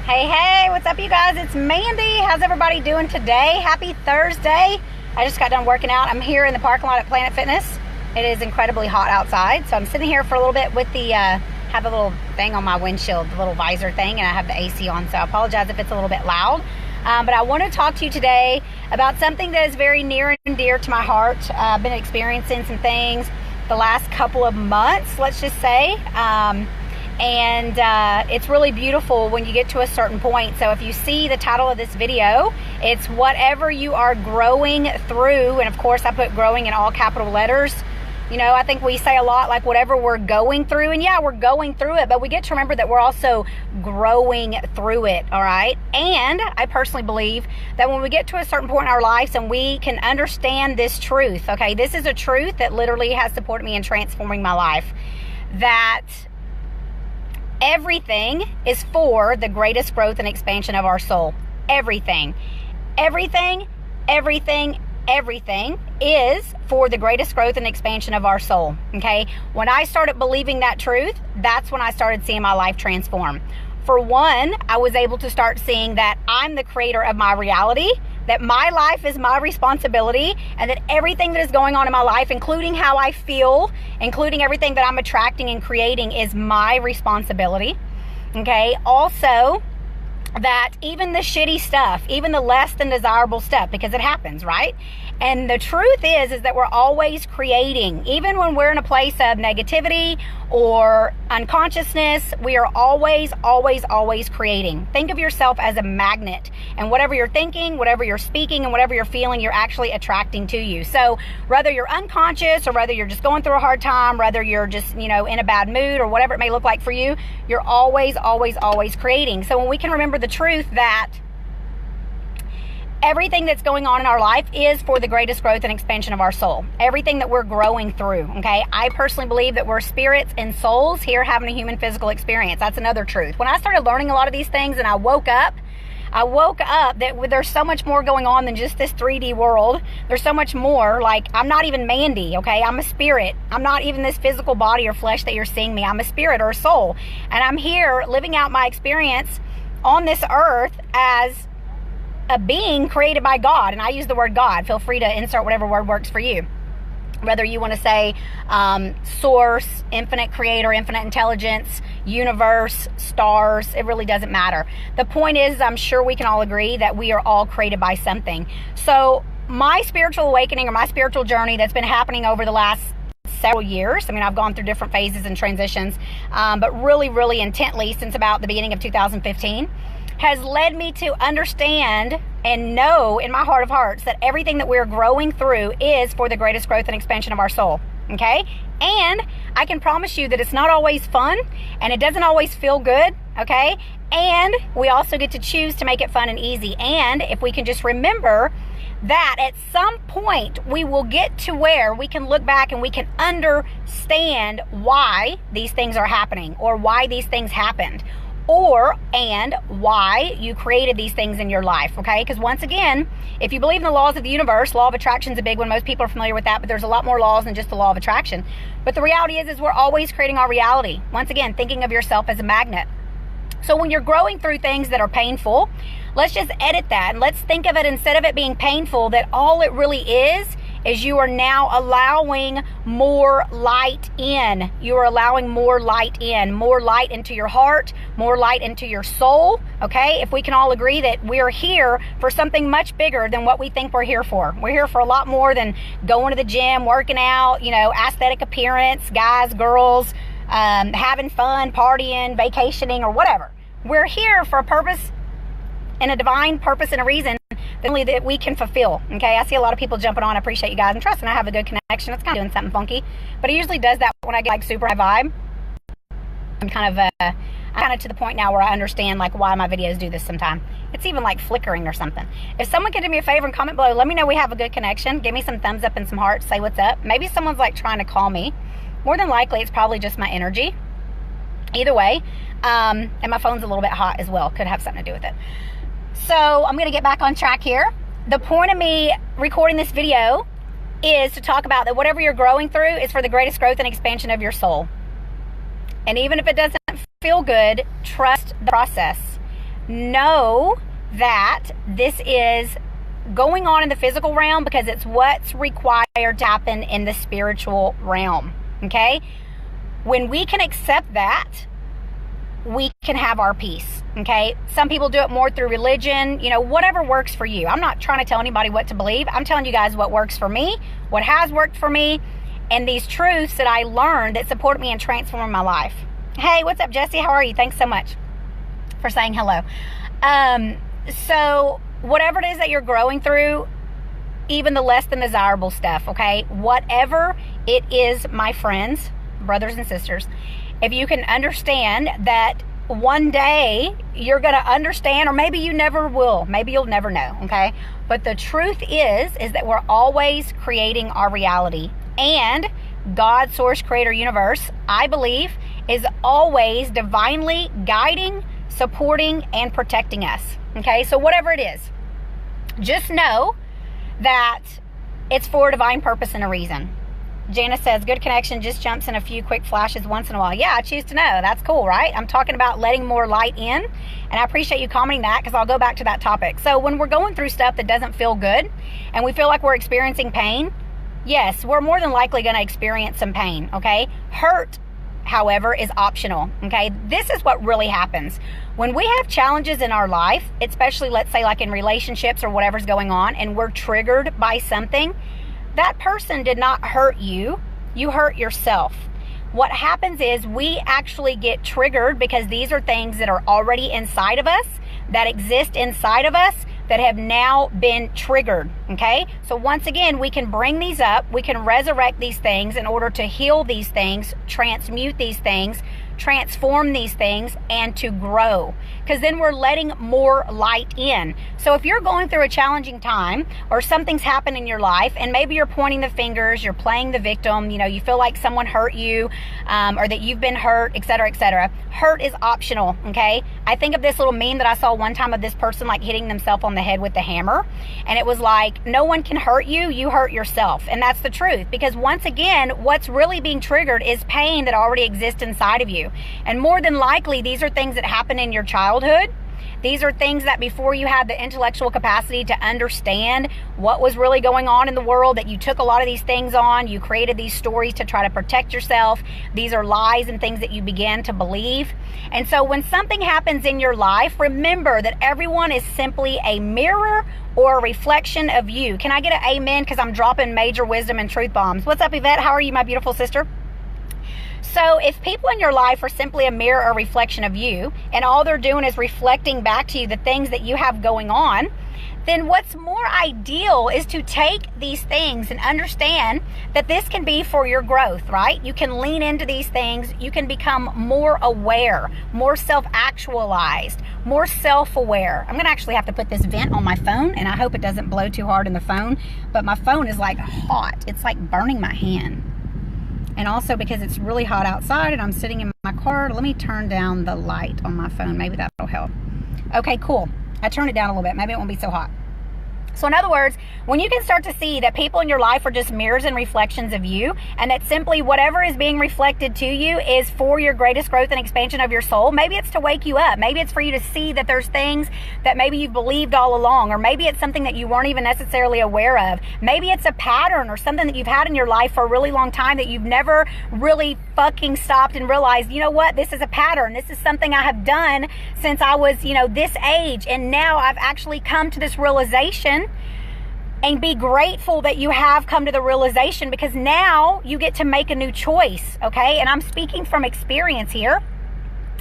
Hey, what's up, you guys? It's Mandy. How's everybody doing today? Happy Thursday. I just got done working out. I'm here in the parking lot at Planet Fitness. It is incredibly hot outside, so I'm sitting here for a little bit with the, have a little thing on my windshield, the little visor thing, and I have the AC on, so I apologize if it's a little bit loud. But I want to talk to you today about something that is very near and dear to my heart. I've been experiencing some things the last couple of months, let's just say. And it's really beautiful when you get to a certain point. So if you see the title of this video, it's whatever you are growing through. And of course I put growing in all capital letters. You know, I think we say a lot like whatever we're going through, and yeah, we're going through it, but we get to remember that we're also growing through it. All right. And I personally believe that when we get to a certain point in our lives and we can understand this truth, okay, this is a truth that literally has supported me in transforming my life, that everything is for the greatest growth and expansion of our soul. Everything is for the greatest growth and expansion of our soul. Okay. When I started believing that truth, that's when I started seeing my life transform. For one, I was able to start seeing that I'm the creator of my reality, that my life is my responsibility, and that everything that is going on in my life, including how I feel, including everything that I'm attracting and creating, is my responsibility. Okay. Also, that even the shitty stuff, even the less than desirable stuff, because it happens, right? And the truth is that we're always creating. Even when we're in a place of negativity or unconsciousness, we are always creating. Think of yourself as a magnet, and whatever you're thinking, whatever you're speaking, and whatever you're feeling, you're actually attracting to you. So whether you're unconscious or whether you're just going through a hard time, whether you're just, you know, in a bad mood or whatever it may look like for you, you're always creating. So when we can remember the truth that everything that's going on in our life is for the greatest growth and expansion of our soul. Everything that we're growing through, okay? I personally believe that we're spirits and souls here having a human physical experience. That's another truth. When I started learning a lot of these things and I woke up that there's so much more going on than just this 3D world. There's so much more. Like, I'm not even Mandy, okay? I'm a spirit. I'm not even this physical body or flesh that you're seeing me. I'm a spirit or a soul. And I'm here living out my experience on this earth as a being created by God. And I use the word God. Feel free to insert whatever word works for you. Whether you want to say source, infinite creator, infinite intelligence, universe, stars, it really doesn't matter. The point is, I'm sure we can all agree that we are all created by something. So my spiritual awakening, or my spiritual journey that's been happening over the last several years, I mean, I've gone through different phases and transitions, but really intently since about the beginning of 2015, has led me to understand and know in my heart of hearts that everything that we're growing through is for the greatest growth and expansion of our soul. Okay? And I can promise you that it's not always fun, and it doesn't always feel good. Okay? And we also get to choose to make it fun and easy. And if we can just remember that at some point we will get to where we can look back and we can understand why these things are happening, or why these things happened, and why you created these things in your life, okay? Because once again, if you believe in the laws of the universe, law of attraction is a big one. Most people are familiar with that, but there's a lot more laws than just the law of attraction. But the reality is we're always creating our reality. Once again, thinking of yourself as a magnet. So when you're growing through things that are painful, let's just edit that, and let's think of it, instead of it being painful, that all it really is you are now allowing more light in. You are allowing more light in, more light into your heart, more light into your soul, okay? If we can all agree that we're here for something much bigger than what we think we're here for. We're here for a lot more than going to the gym, working out, you know, aesthetic appearance, guys, girls, having fun, partying, vacationing, or whatever. We're here for a purpose, and a divine purpose and a reason only that we can fulfill. Okay, I see a lot of people jumping on. I appreciate you guys, and trust me, I have a good connection. It's kind of doing something funky, but it usually does that when I get like super high vibe. I'm kind of to the point now where I understand like why my videos do this sometimes. It's even like flickering or something. If someone can do me a favor and comment below, let me know we have a good connection. Give me some thumbs up and some hearts. Say what's up. Maybe someone's like trying to call me. More than likely, it's probably just my energy. Either way, and my phone's a little bit hot as well. Could have something to do with it. So I'm going to get back on track here. The point of me recording this video is to talk about that whatever you're growing through is for the greatest growth and expansion of your soul. And even if it doesn't feel good, trust the process. know that this is going on in the physical realm because it's what's required to happen in the spiritual realm. Okay? When we can accept that, we can have our peace. Okay? Some people do it more through religion, whatever works for you. I'm not trying to tell anybody what to believe. I'm telling you guys what works for me, what has worked for me, and these truths that I learned that support me in transforming my life. Hey, what's up, Jesse? How are you? Thanks so much for saying hello. So whatever it is that you're growing through, even the less than desirable stuff, okay? Whatever it is, my friends, brothers and sisters, if you can understand that one day you're going to understand, or maybe you never will, maybe you'll never know, okay? But the truth is that we're always creating our reality. And God, source, creator, universe, I believe, is always divinely guiding, supporting, and protecting us. Okay, so whatever it is, just know that it's for a divine purpose and a reason. Janice says, good connection, just jumps in a few quick flashes once in a while. Yeah, I choose to know. That's cool, right? I'm talking about letting more light in, and I appreciate you commenting that because I'll go back to that topic. So when we're going through stuff that doesn't feel good and we feel like we're experiencing pain, yes, we're more than likely going to experience some pain, okay? Hurt, however, is optional, okay? This is what really happens. When we have challenges in our life, especially let's say like in relationships or whatever's going on, and we're triggered by something, that person did not hurt you. You hurt yourself. What happens is we actually get triggered because these are things that are already inside of us, that exist inside of us, that have now been triggered, okay? So once again, we can bring these up, we can resurrect these things in order to heal these things, transmute these things, transform these things, and to grow, because then we're letting more light in. So if you're going through a challenging time or something's happened in your life and maybe you're pointing the fingers, you're playing the victim, you feel like someone hurt you or that you've been hurt, etc., etc. Hurt is optional, okay? I think of this little meme that I saw one time of this person like hitting themselves on the head with the hammer, and it was like, no one can hurt you, you hurt yourself. And that's the truth, because once again, what's really being triggered is pain that already exists inside of you. And more than likely, these are things that happen in your childhood. These are things that before you had the intellectual capacity to understand what was really going on in the world, that you took a lot of these things on, you created these stories to try to protect yourself. These are lies and things that you began to believe. And so when something happens in your life, remember that everyone is simply a mirror or a reflection of you. Can I get an amen? Because I'm dropping major wisdom and truth bombs. What's up, Yvette? How are you, my beautiful sister? So if people in your life are simply a mirror or reflection of you, and all they're doing is reflecting back to you the things that you have going on, then what's more ideal is to take these things and understand that this can be for your growth, right? You can lean into these things. You can become more aware, more self-actualized, more self-aware. I'm going to actually have to put this vent on my phone, and I hope it doesn't blow too hard in the phone, but my phone is like hot. It's like burning my hand. And also because it's really hot outside and I'm sitting in my car, let me turn down the light on my phone. Maybe that'll help. Okay, cool. I turned it down a little bit. Maybe it won't be so hot. So in other words, when you can start to see that people in your life are just mirrors and reflections of you, and that simply whatever is being reflected to you is for your greatest growth and expansion of your soul, maybe it's to wake you up. Maybe it's for you to see that there's things that maybe you've believed all along, or maybe it's something that you weren't even necessarily aware of. Maybe it's a pattern or something that you've had in your life for a really long time that you've never really fucking stopped and realized, you know what, this is a pattern. This is something I have done since I was, this age. And now I've actually come to this realization. And be grateful that you have come to the realization, because now you get to make a new choice, okay? And I'm speaking from experience here,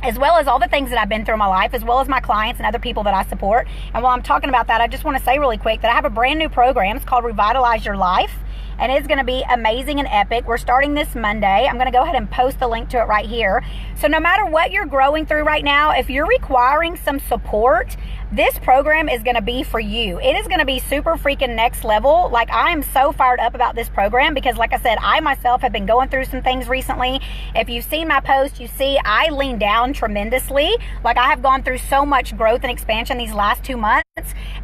as well as all the things that I've been through in my life, as well as my clients and other people that I support. And while I'm talking about that, I just want to say really quick that I have a brand new program. It's called Revitalize Your Life, and it's going to be amazing and epic. We're starting this Monday. I'm going to go ahead and post the link to it right here. So no matter what you're growing through right now, if you're requiring some support, this program is going to be for you. It is going to be super freaking next level. Like, I am so fired up about this program because, like I said, I myself have been going through some things recently. If you've seen my post, you see I lean down tremendously. Like, I have gone through so much growth and expansion these last 2 months.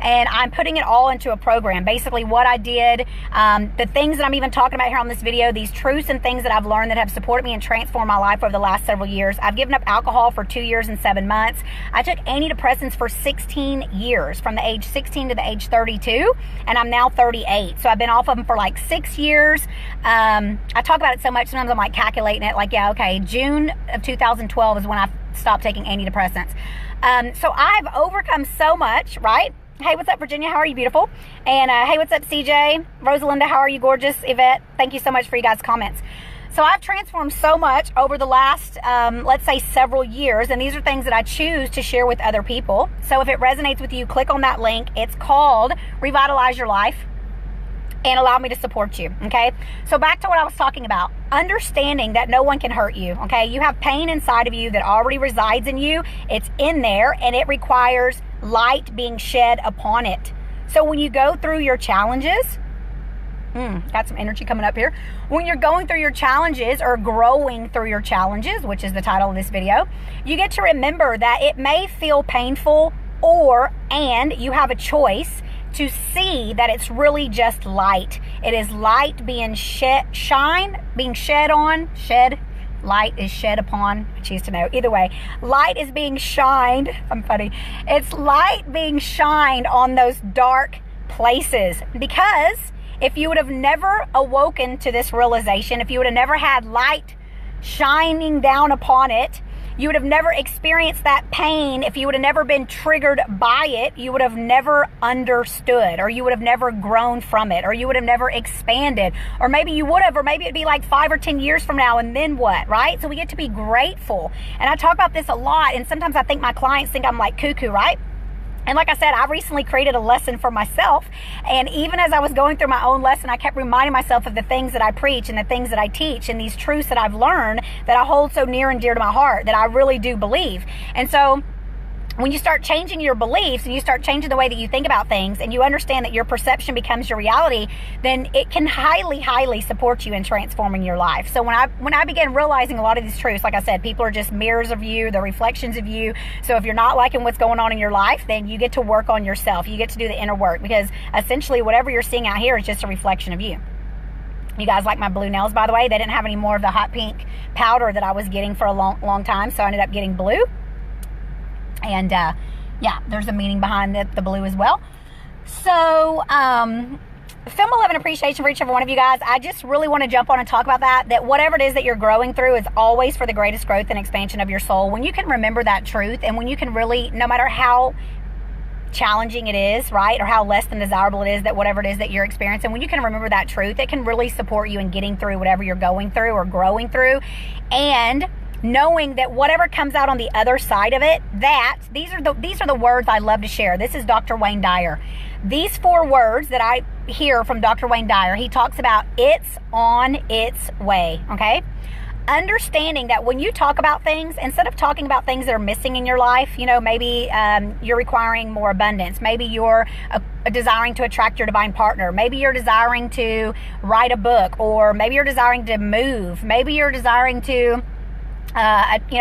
and I'm putting it all into a program. Basically what I did, the things that I'm even talking about here on this video, these truths and things that I've learned that have supported me and transformed my life over the last several years. I've given up alcohol for 2 years and 7 months. I took antidepressants for 16 years, from the age 16 to the age 32, and I'm now 38. So I've been off of them for like 6 years. I talk about it so much, sometimes I'm like calculating it, like, yeah, okay, June of 2012 is when I stopped taking antidepressants. So I've overcome so much, right? Hey, what's up, Virginia? How are you, beautiful? And hey, what's up, CJ? Rosalinda, how are you, gorgeous? Yvette, thank you so much for you guys' comments. So I've transformed so much over the last, let's say, several years, and these are things that I choose to share with other people. So if it resonates with you, click on that link. It's called Revitalize Your Life, and allow me to support you, okay? So back to what I was talking about, understanding that no one can hurt you, okay? You have pain inside of you that already resides in you. It's in there, and it requires light being shed upon it. So when you go through your challenges, got some energy coming up here. When you're going through your challenges or growing through your challenges, which is the title of this video, you get to remember that it may feel painful, and you have a choice to see that it's really just light. It is light being light is shed upon. I choose to know. Either way, light is being shined. I'm funny. It's light being shined on those dark places. Because if you would have never awoken to this realization, if you would have never had light shining down upon it, you would have never experienced that pain. If you would have never been triggered by it, you would have never understood, or you would have never grown from it, or you would have never expanded, or maybe you would have, or maybe it'd be like 5 or 10 years from now, and then what, right? So we get to be grateful. And I talk about this a lot, and sometimes I think my clients think I'm like cuckoo, right? And like I said, I recently created a lesson for myself. And even as I was going through my own lesson, I kept reminding myself of the things that I preach and the things that I teach and these truths that I've learned that I hold so near and dear to my heart, that I really do believe. And so when you start changing your beliefs and you start changing the way that you think about things, and you understand that your perception becomes your reality, then it can highly, highly support you in transforming your life. So when I began realizing a lot of these truths, like I said, people are just mirrors of you, they're reflections of you. So if you're not liking what's going on in your life, then you get to work on yourself. You get to do the inner work, because essentially whatever you're seeing out here is just a reflection of you. You guys like my blue nails, by the way. They didn't have any more of the hot pink powder that I was getting for a long time, so I ended up getting blue. And yeah, there's a meaning behind the blue as well. So film love and appreciation for each and every one of you guys. I just really want to jump on and talk about that whatever it is that you're growing through is always for the greatest growth and expansion of your soul. When you can remember that truth, and when you can really, no matter how challenging it is, right, or how less than desirable it is, that whatever it is that you're experiencing, when you can remember that truth, it can really support you in getting through whatever you're going through or growing through. And knowing that whatever comes out on the other side of it, these are the words I love to share. This is Dr. Wayne Dyer. These 4 words that I hear from Dr. Wayne Dyer, he talks about it's on its way, okay? Understanding that when you talk about things, instead of talking about things that are missing in your life, you know, maybe you're requiring more abundance. Maybe you're desiring to attract your divine partner. Maybe you're desiring to write a book, or maybe you're desiring to move. Maybe you're desiring to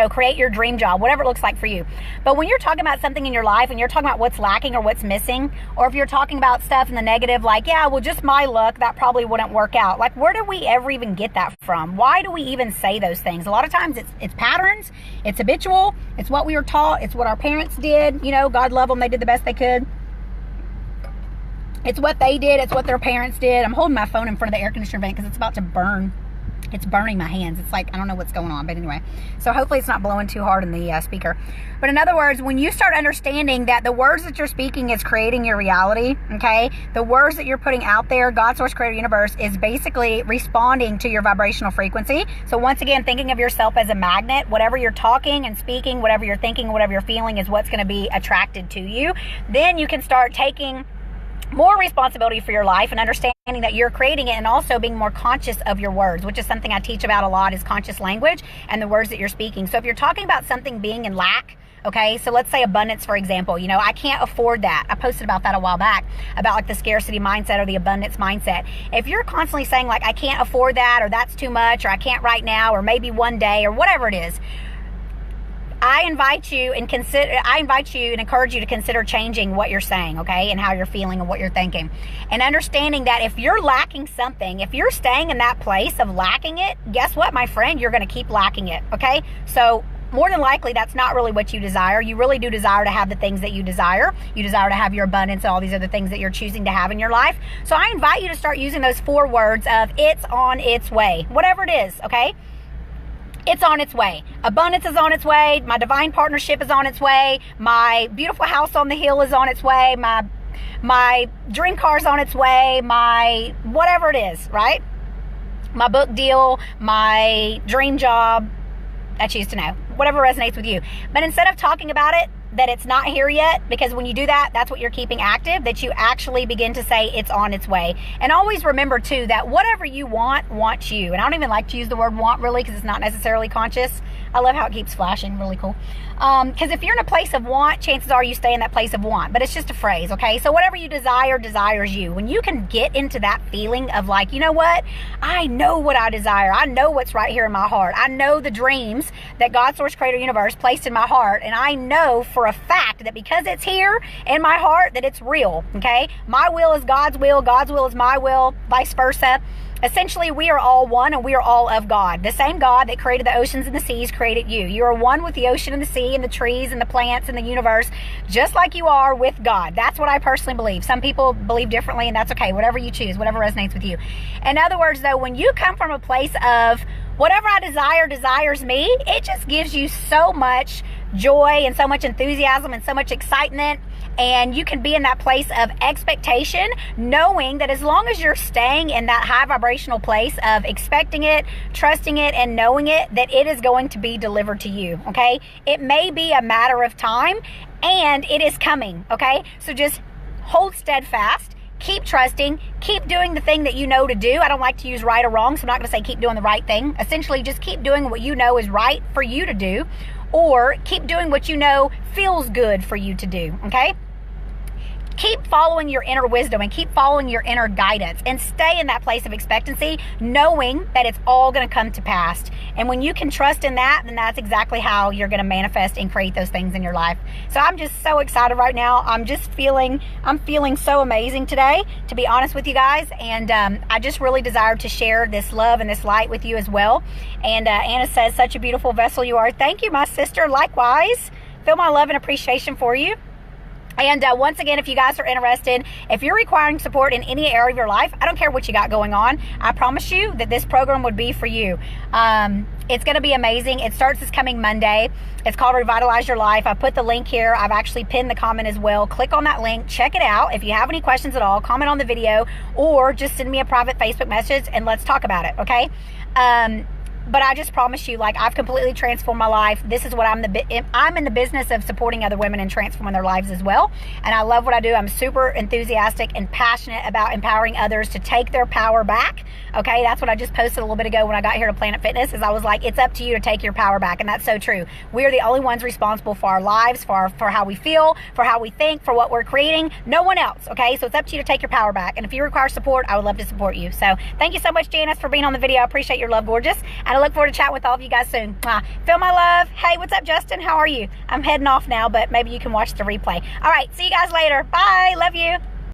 create your dream job, whatever it looks like for you. But when you're talking about something in your life and you're talking about what's lacking or what's missing, or if you're talking about stuff in the negative, like, yeah, well, just my luck, that probably wouldn't work out. Like, where do we ever even get that from? Why do we even say those things? A lot of times it's patterns, it's habitual, it's what we were taught, it's what our parents did. You know, God love them, they did the best they could. It's what they did, it's what their parents did. I'm holding my phone in front of the air conditioner vent because it's about to burn. It's burning my hands. It's like, I don't know what's going on, but anyway. So hopefully it's not blowing too hard in the speaker. But in other words, when you start understanding that the words that you're speaking is creating your reality, okay? The words that you're putting out there, God, Source, Creator, Universe, is basically responding to your vibrational frequency. So once again, thinking of yourself as a magnet, whatever you're talking and speaking, whatever you're thinking, whatever you're feeling is what's going to be attracted to you. Then you can start taking more responsibility for your life and understanding that you're creating it, and also being more conscious of your words, which is something I teach about a lot, is conscious language and the words that you're speaking. So if you're talking about something being in lack, okay, so let's say abundance, for example, you know, I can't afford that. I posted about that a while back, about like the scarcity mindset or the abundance mindset. If you're constantly saying like, I can't afford that, or that's too much, or I can't right now, or maybe one day, or whatever it is, I invite you and encourage you to consider changing what you're saying, okay, and how you're feeling and what you're thinking, and understanding that if you're lacking something, if you're staying in that place of lacking it, guess what, my friend, you're going to keep lacking it, okay? So more than likely, that's not really what you desire. You really do desire to have the things that you desire. You desire to have your abundance and all these other things that you're choosing to have in your life. So I invite you to start using those 4 words of it's on its way, whatever it is, okay? It's on its way. Abundance is on its way. My divine partnership is on its way. My beautiful house on the hill is on its way. My dream car is on its way. My whatever it is, right? My book deal, my dream job, I choose to know. Whatever resonates with you. But instead of talking about it, that it's not here yet, because when you do that, that's what you're keeping active, that you actually begin to say it's on its way. And always remember too that whatever you want wants you. And I don't even like to use the word want really, because it's not necessarily conscious. I love how it keeps flashing, really cool. Because if you're in a place of want, chances are you stay in that place of want, but it's just a phrase, okay? So whatever you desire desires you. When you can get into that feeling of like, you know what, I know what I desire, I know what's right here in my heart, I know the dreams that God, Source, Creator, Universe placed in my heart, and I know for a fact that because it's here in my heart that it's real, okay? My will is God's will is my will, vice versa. Essentially, we are all one, and we are all of God. The same God that created the oceans and the seas created you. You are one with the ocean and the sea and the trees and the plants and the universe, just like you are with God. That's what I personally believe. Some people believe differently, and that's okay. Whatever you choose, whatever resonates with you. In other words, though, when you come from a place of whatever I desire desires me, it just gives you so much joy and so much enthusiasm and so much excitement. And you can be in that place of expectation, knowing that as long as you're staying in that high vibrational place of expecting it, trusting it, and knowing it, that it is going to be delivered to you, okay? It may be a matter of time, and it is coming, okay? So just hold steadfast. Keep trusting, keep doing the thing that you know to do. I don't like to use right or wrong, so I'm not going to say keep doing the right thing. Essentially, just keep doing what you know is right for you to do, or keep doing what you know feels good for you to do, okay? Keep following your inner wisdom and keep following your inner guidance, and stay in that place of expectancy, knowing that it's all going to come to pass. And when you can trust in that, then that's exactly how you're going to manifest and create those things in your life. So I'm just so excited right now. I'm feeling so amazing today, to be honest with you guys. And I just really desire to share this love and this light with you as well. And Anna says, such a beautiful vessel you are. Thank you, my sister. Likewise. Feel my love and appreciation for you. And once again, if you guys are interested, if you're requiring support in any area of your life, I don't care what you got going on, I promise you that this program would be for you. It's going to be amazing. It starts this coming Monday. It's called Revitalize Your Life. I put the link here. I've actually pinned the comment as well. Click on that link. Check it out. If you have any questions at all, comment on the video, or just send me a private Facebook message and let's talk about it, okay? But I just promise you, like, I've completely transformed my life. This is what I'm in the business of supporting other women and transforming their lives as well. And I love what I do. I'm super enthusiastic and passionate about empowering others to take their power back. Okay, that's what I just posted a little bit ago when I got here to Planet Fitness, is I was like, it's up to you to take your power back. And that's so true. We are the only ones responsible for our lives, for how we feel, for how we think, for what we're creating. No one else, okay? So it's up to you to take your power back. And if you require support, I would love to support you. So thank you so much, Janice, for being on the video. I appreciate your love, gorgeous. And I look forward to chatting with all of you guys soon. Feel my love. Hey, what's up, Justin? How are you? I'm heading off now, but maybe you can watch the replay. All right, see you guys later. Bye. Love you.